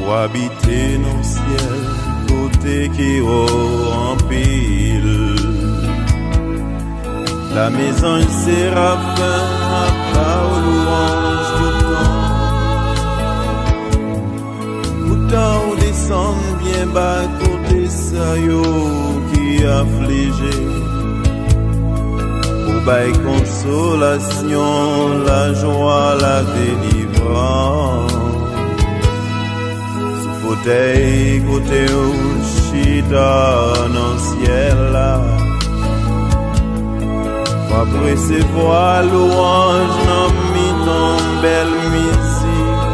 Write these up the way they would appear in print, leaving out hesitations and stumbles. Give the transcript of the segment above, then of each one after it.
pour habiter nos ciels, côté qui en pile. La maison séraphin a pas aux louanges tout temps. Pourtant on descend bien bas côté ça yo qui affligé. Pour bail consolation, la joie, la délivrance. Sous fauteuil côté au chita dans ciel là. Va recevoir louange dans mi-temps belle musique.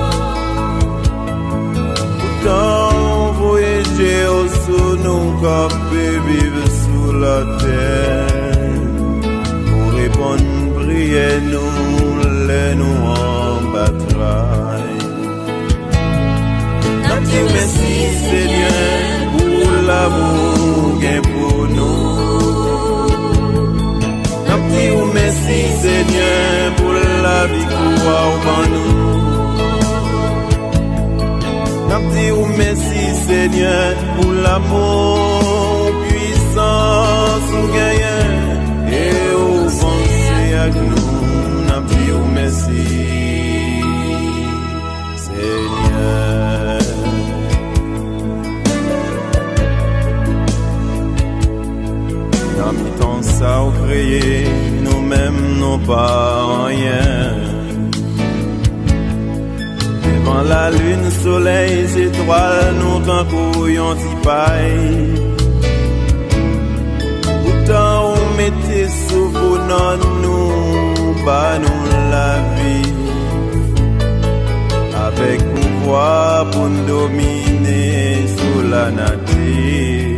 Pourtant voyager au sous nous capés vivre sous la terre. Pour répondre prier nous les nous en bataille. Merci Seigneur pour l'amour gain pour nous. Merci Seigneur pour la victoire en nous. Merci Seigneur pour l'amour puissance ou gagnant et au pensée à nous. Merci Seigneur. Dans le temps ça au créé nous-mêmes non pas rien. Devant la lune, soleil, étoiles, nous t'en couillons d'y paille. Pourtant on mettait sous vos noms nous, bah nous la vie. Avec pouvoir pour nous dominer sous la nature.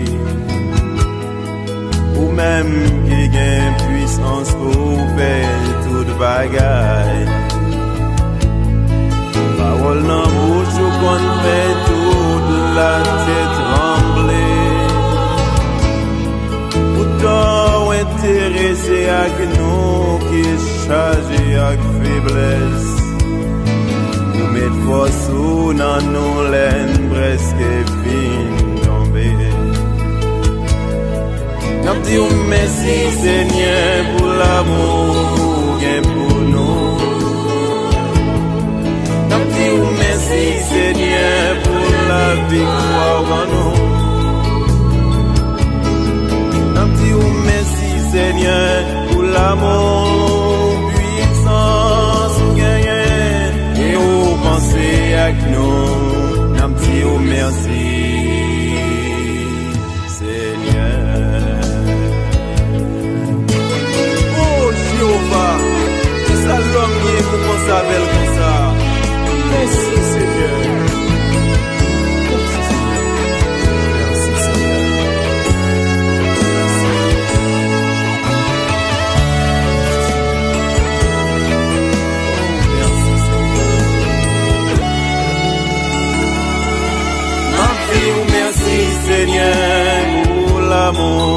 Ou même qui gagne puissance pour faire toute bagaille. Parole dans bouche ou qu'on fait toute la tête trembler. Pourtant intéressé à nous qui est chargé avec faiblesse. Nous mettre force ou dans nos laines presque fin tomber. Nous disons merci Seigneur pour l'amour gain pour nous. Nous disons merci Seigneur pour la victoire en nous. Nous disons merci Seigneur pour l'amour puissance gain et au penser avec nous. Nous disons merci Seigneur. Jéhovah, qui ça l'homme qui est pour qu'on s'appelle comme ça. Merci Seigneur. Merci Seigneur. Merci Seigneur. Merci Seigneur pour l'amour.